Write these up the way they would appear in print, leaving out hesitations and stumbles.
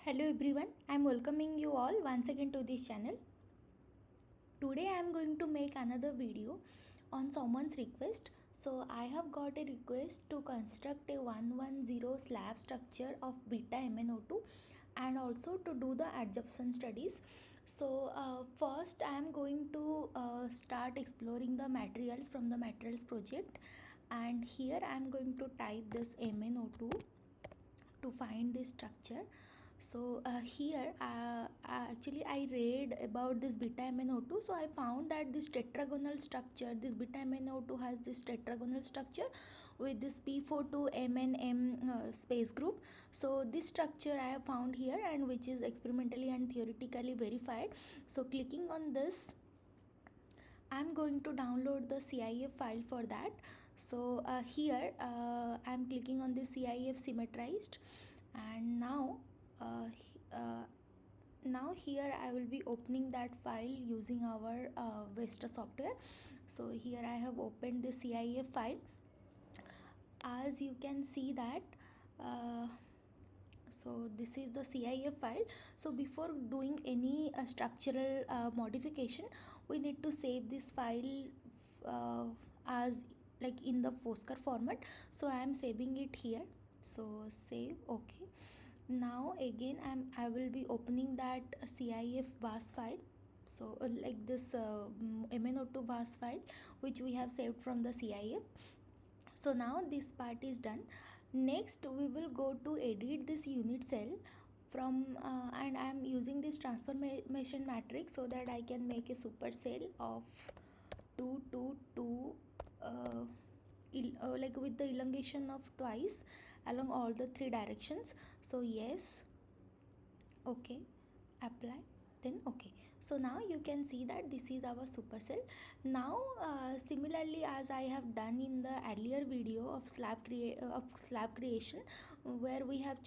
Hello everyone, I am welcoming you all once again to this channel. Today I am going to make another video on someone's request. So I have got a request to construct a 110 slab structure of beta MnO2 and also to do the adsorption studies. So first I am going to start exploring the materials from the materials project, and here I am going to type this MnO2 to find this structure. So here actually I read about this beta MnO2, so I found that this tetragonal structure, this beta MnO2 has this tetragonal structure with this p42 MnM space group. So this structure I have found here, and which is experimentally and theoretically verified. So clicking on this, I'm going to download the CIF file for that. So here I'm clicking on the CIF symmetrized, and uh, uh, now here I will be opening that file using our Vesta software. So here I have opened the CIF file. As you can see that so this is the CIF file. So before doing any structural modification, we need to save this file as like in the Fosker format. So I am saving it here. So save. Okay, now again I will be opening that CIF VAS file. So like this MnO2 VAS file which we have saved from the CIF. So now this part is done. Next we will go to edit this unit cell from and I am using this transformation matrix so that I can make a supercell of 2 2 2 like with the elongation of twice along all the three directions. So yes, okay, apply, then okay. So now you can see that this is our supercell. Now similarly, as I have done in the earlier video of slab creation, where we have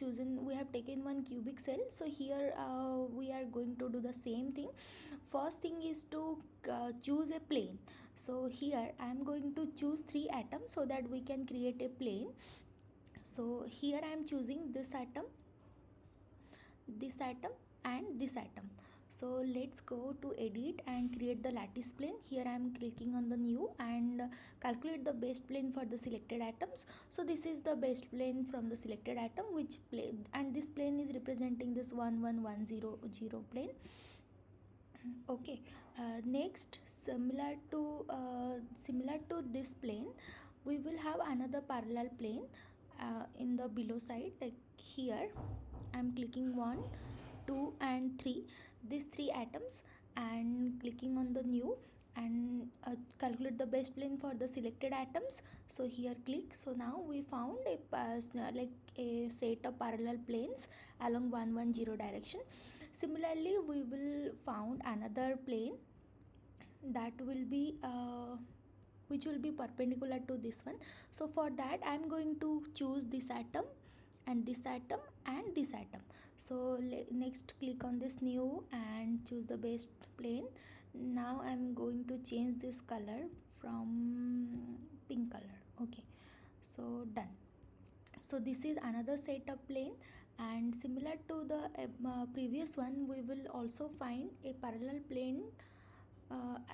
taken one cubic cell. So here we are going to do the same thing. First thing is to choose a plane. So here I am going to choose 3 atoms so that we can create a plane. So here I am choosing this atom, and this atom. So let's go to edit and create the lattice plane. Here I am clicking on the new and calculate the best plane for the selected atoms. So this is the best plane from the selected atom, which plane, and this plane is representing this 11100 plane. Okay, next, similar to this plane, we will have another parallel plane in the below side. Like here I'm clicking 1 2 and 3, these 3 atoms, and clicking on the new and calculate the best plane for the selected atoms. So here click. So now we found like a set of parallel planes along 110 direction. Similarly, we will found another plane that will be which will be perpendicular to this one. So for that I am going to choose this atom and this atom and this atom. So next click on this new and choose the best plane. Now I am going to change this color from pink color. Okay, so done. So this is another set of plane, and similar to the previous one, we will also find a parallel plane,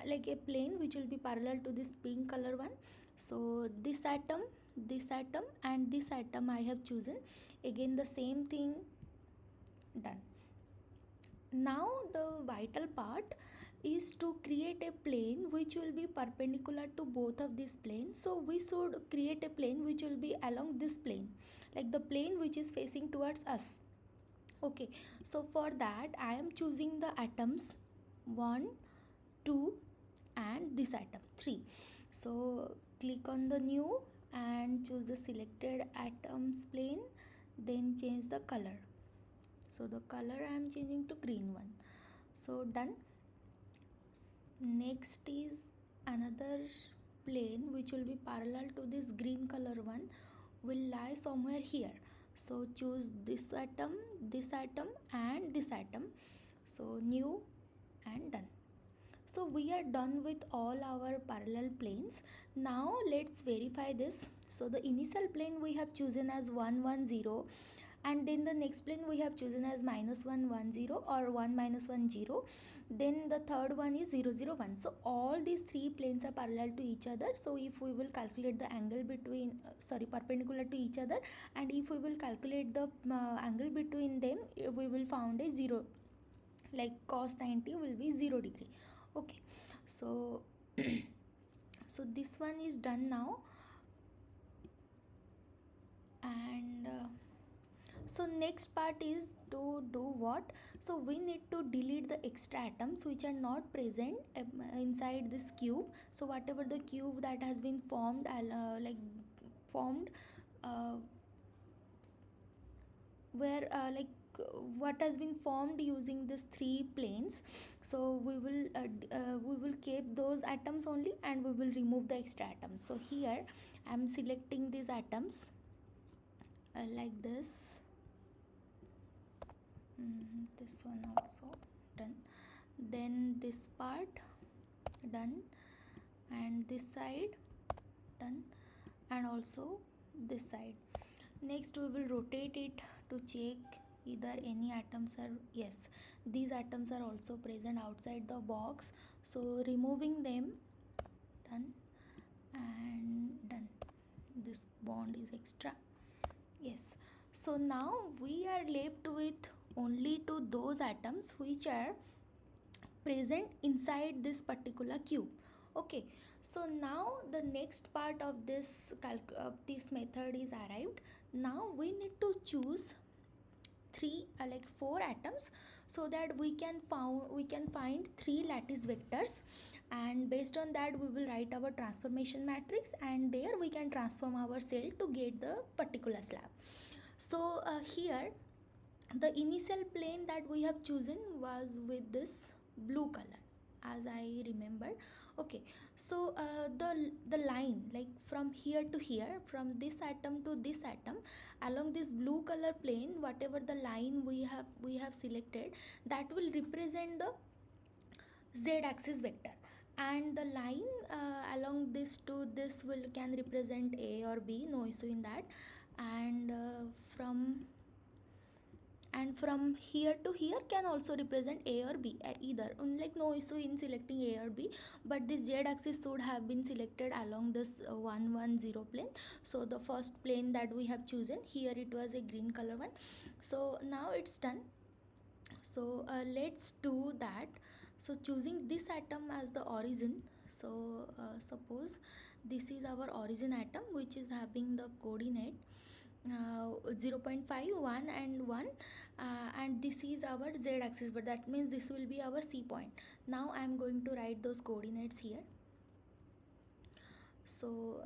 like a plane which will be parallel to this pink color one. So this atom and this atom I have chosen. Again the same thing, done. Now the vital part is to create a plane which will be perpendicular to both of these planes. So we should create a plane which will be along this plane, like the plane which is facing towards us. Okay, so for that I am choosing the atoms 1 2 and this atom 3. So click on the new and choose the selected atoms plane, then change the color. So the color I am changing to green one. So done. Next is another plane which will be parallel to this green color one, will lie somewhere here. So choose this atom and this atom. So new and done. So we are done with all our parallel planes. Now let's verify this. So the initial plane we have chosen as 110, and then the next plane we have chosen as -1 1 0 or 1 -1 0. Then the third one is 0 0 1. So all these three planes are parallel to each other. So if we will calculate the angle between perpendicular to each other, and if we will calculate the angle between them, we will found a 0, like cos 90 will be 0 degree. Okay, so so this one is done now. And so next part is to do what? So we need to delete the extra atoms which are not present inside this cube. So whatever the cube that has been formed, formed uh, where what has been formed using these three planes. So we will keep those atoms only, and we will remove the extra atoms. So here I am selecting these atoms like this. This one also done. Then this part done, and this side done, and also this side. Next we will rotate it to check either any atoms are, yes, these atoms are also present outside the box. So removing them, done, and done. This bond is extra, yes. So now we are left with only to those atoms which are present inside this particular cube. Okay, so now the next part of this method is arrived. Now we need to choose four atoms, so that we can find three lattice vectors, and based on that we will write our transformation matrix, and there we can transform our cell to get the particular slab. So here the initial plane that we have chosen was with this blue color, as I remember. Okay, so the line, like from here to here, from this atom to this atom, along this blue color plane, whatever the line we have selected, that will represent the z axis vector, and the line along this to this will can represent a or b, no issue in that. And from here to here can also represent a or b, either, like no issue in selecting a or b, but this z axis should have been selected along this 1 1 0 plane. So the first plane that we have chosen here, it was a green color one. So now it's done. So let's do that. So choosing this atom as the origin, so suppose this is our origin atom which is having the coordinate 0.5 1 and 1, and this is our z axis, but that means this will be our C point. Now I am going to write those coordinates here. So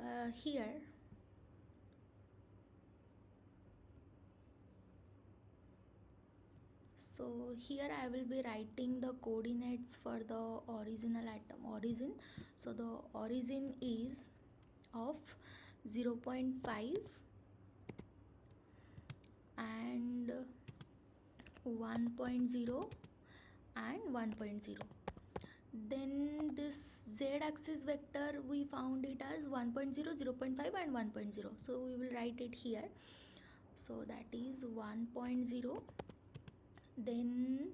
here I will be writing the coordinates for the original atom origin. So the origin is of 0.5 and 1.0 and 1.0. Then this z axis vector we found it as 1.0, 0.5 and 1.0. So we will write it here. So that is 1.0, then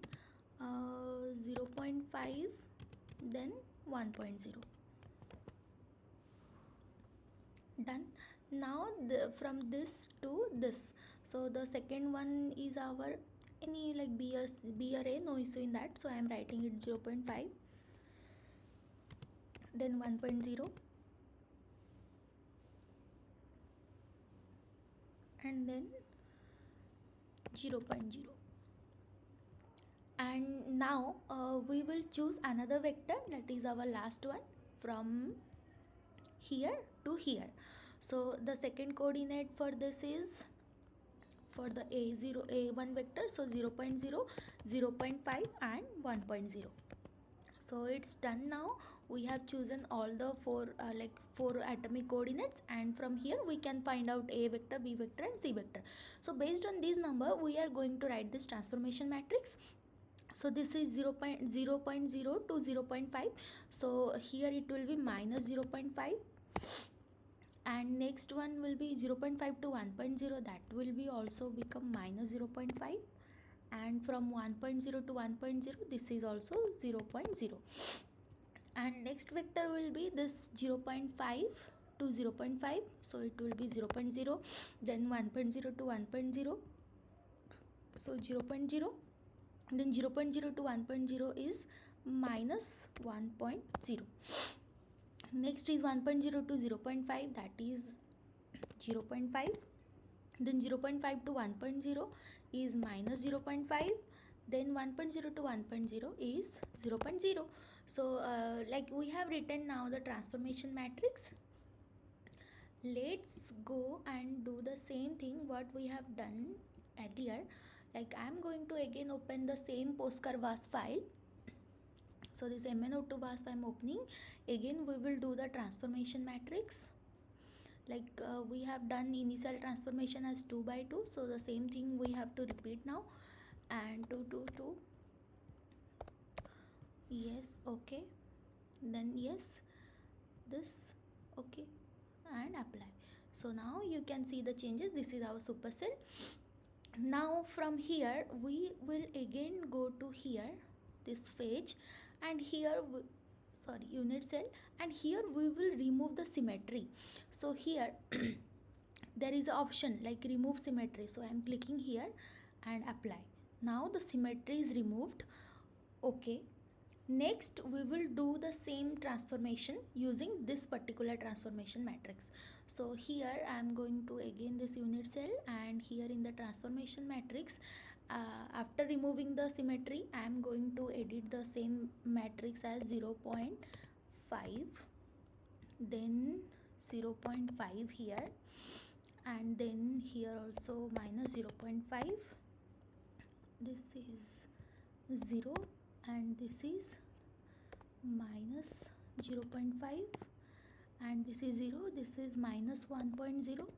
0.5, then 1.0. Done. Now from this to this, so the second one is our any like b or a, no issue in that. So I am writing it 0.5, then 1.0, and then 0.0. And now we will choose another vector, that is our last one, from here to here. So the second coordinate for this is for the a1 vector, so 0.0, 0.5 and 1.0. So it's done. Now we have chosen all the four atomic coordinates, and from here we can find out a vector, b vector and c vector. So based on this number we are going to write this transformation matrix. So this is 0.0 to 0.5. So here it will be minus 0.5, and next one will be 0.5 to 1.0, that will be also become minus 0.5, and from 1.0 to 1.0 this is also 0.0, and next vector will be this 0.5 to 0.5, so it will be 0.0, then 1.0 to 1.0, so 0.0, then 0.0 to 1.0 is minus 1.0. Next is 1.0 to 0.5, that is 0.5, then 0.5 to 1.0 is minus 0.5, then 1.0 to 1.0 is 0.0. So like we have written now the transformation matrix. Let's go and do the same thing what we have done earlier. Like I am going to again open the same postcard VAS file. So this MnO2 VAS I am opening. Again we will do the transformation matrix. Like we have done initial transformation as 2 by 2, so the same thing we have to repeat now, and 2 2 2, yes, okay, then yes, this, okay, and apply. So now you can see the changes. This is our supercell. Now from here we will again go to here, this page, and here sorry, unit cell, and here we will remove the symmetry. So here there is an option like remove symmetry, so I am clicking here and apply. Now the symmetry is removed. Okay, next we will do the same transformation using this particular transformation matrix. So here I am going to again this unit cell, and here in the transformation matrix, after removing the symmetry I am going to edit the same matrix as 0.5, then 0.5 here, and then here also minus 0.5, this is 0, and this is minus 0.5, and this is 0, this is minus 1.0,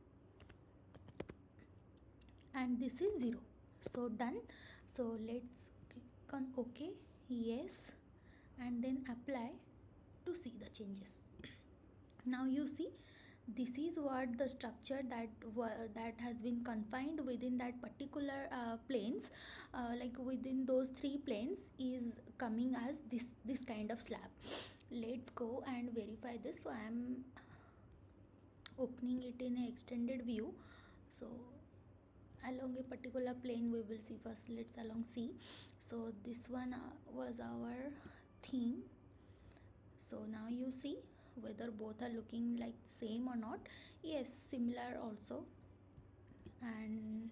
and this is 0. So done. So let's click on OK, yes, and then apply to see the changes. Now you see, this is what the structure that has been confined within that particular planes, like within those 3 planes is coming as this kind of slab. Let's go and verify this. So I am opening it in an extended view. So along a particular plane we will see first. Let's along C. So this one was our theme. So now you see whether both are looking like same or not. Yes, similar also. And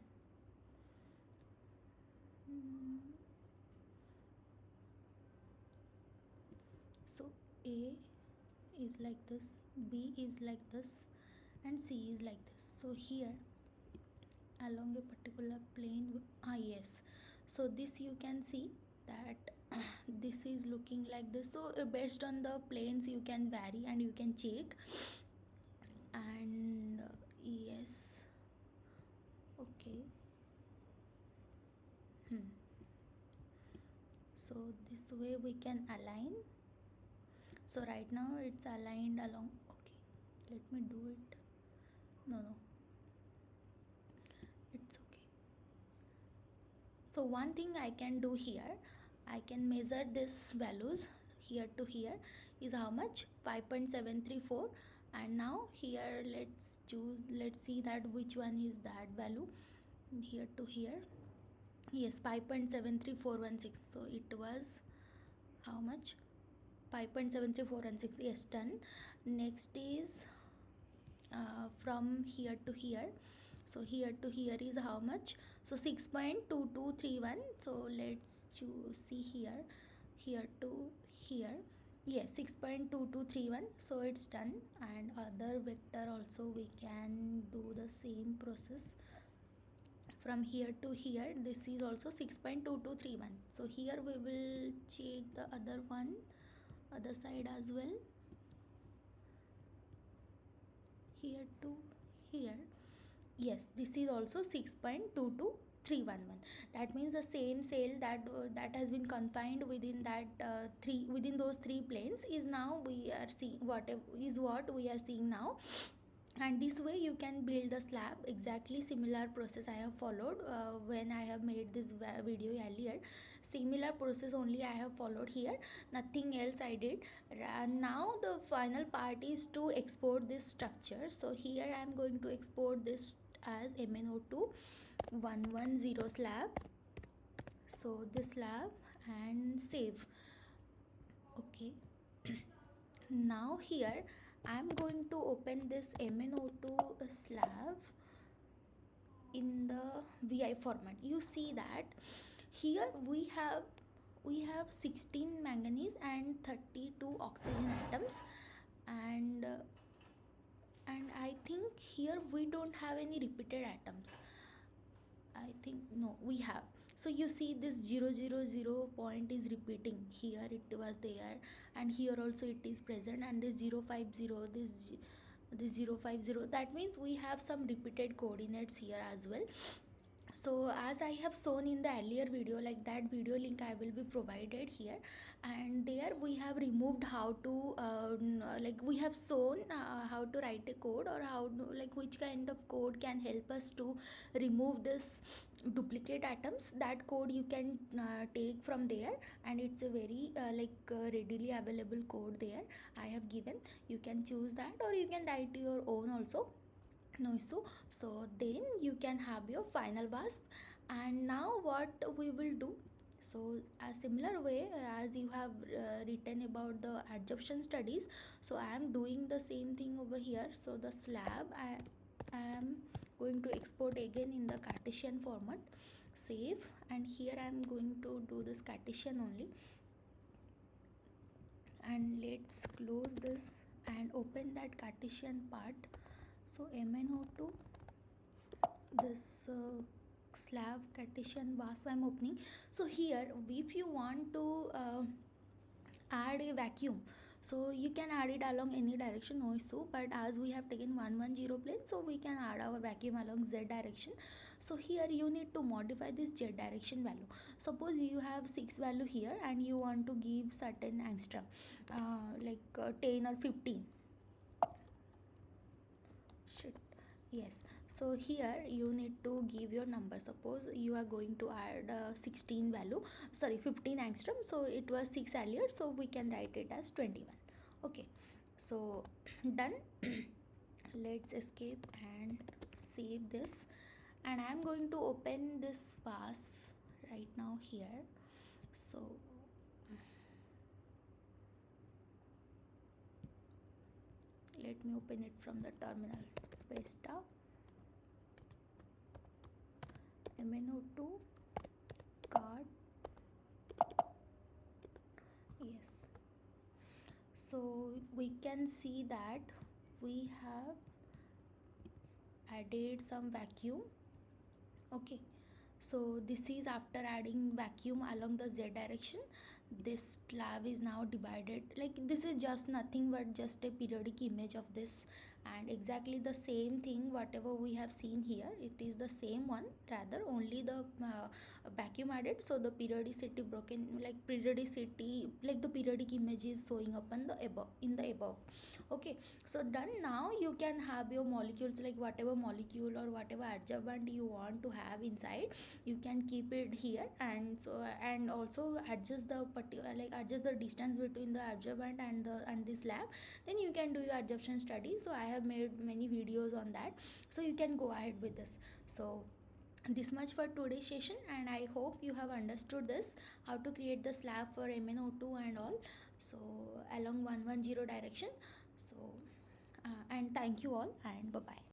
so A is like this, B is like this, and C is like this. So here along a particular plane, yes, so this you can see that this is looking like this. So based on the planes you can vary and you can check, and yes, okay, so this way we can align. So right now it's aligned along. Okay, let me do it. No, it's okay. So one thing I can do here, I can measure this values here to here is how much, 5.734, and now here let's choose, let's see that which one is that value here to here. Yes, 5.73416. So it was how much, 5.73416. Yes, done. Next is from here to here. So here to here is how much, so 6.2231. so let's choose, see here to here, yes, 6.2231. so it's done. And other vector also we can do the same process from here to here. This is also 6.2231. so here we will check the other one, other side as well, here to here. Yes, this is also 6.22311. That means the same cell that has been confined within that within those 3 planes is now we are seeing, what we are seeing now. And this way you can build the slab. Exactly similar process I have followed when I have made this video earlier. Similar process only I have followed here, nothing else I did. And now the final part is to export this structure. So here I am going to export this as MnO2 110 slab. So this slab, and save. Okay. Now here I am going to open this MnO2 slab in the VI format. You see that here we have 16 manganese and 32 oxygen atoms, and I think here we don't have any repeated atoms. I think no, we have. So you see this 000 point is repeating. Here it was there, and here also it is present, and this 050, this 050, that means we have some repeated coordinates here as well. So as I have shown in the earlier video, like that video link I will be provided here, and there we have removed how to like we have shown how to write a code, or how to, like which kind of code can help us to remove this duplicate atoms. That code you can take from there, and it's a very readily available code there I have given. You can choose that, or you can write your own also, no issue. So then you can have your final wasp. And now what we will do, so a similar way as you have written about the adsorption studies, so I am doing the same thing over here. So the slab I am going to export again in the Cartesian format, save, and here I am going to do this Cartesian only. And let's close this and open that Cartesian part. So MnO2, this slab Cartesian wasp I am opening. So here if you want to add a vacuum, so you can add it along any direction, no issue. But as we have taken 110 plane, so we can add our vacuum along z direction. So here you need to modify this z direction value. Suppose you have 6 value here, and you want to give certain angstrom, 10 or 15. Shit. Yes, so here you need to give your number. Suppose you are going to add 16 value, sorry, 15 angstrom. So it was 6 earlier, so we can write it as 21. Okay, so done. Let's escape and save this, and I am going to open this wasp right now here. So let me open it from the terminal. Paste MnO2 card. Yes, so we can see that we have added some vacuum. Okay, so this is after adding vacuum along the z direction. This slab is now divided, like this is just nothing but just a periodic image of this, and exactly the same thing whatever we have seen here, it is the same one, rather only the vacuum added. So the periodicity broken, like periodicity, like the periodic image is showing up on the above, in the above. Okay, so done. Now you can have your molecules, like whatever molecule or whatever adsorbent you want to have inside, you can keep it here. And so, and also adjust the particular, like adjust the distance between the adsorbent and this lab. Then you can do your adsorption study. So I have made many videos on that, so you can go ahead with this. So this much for today's session, and I hope you have understood this, how to create the slab for MnO2 and all, so along 110 direction. So and thank you all, and bye bye.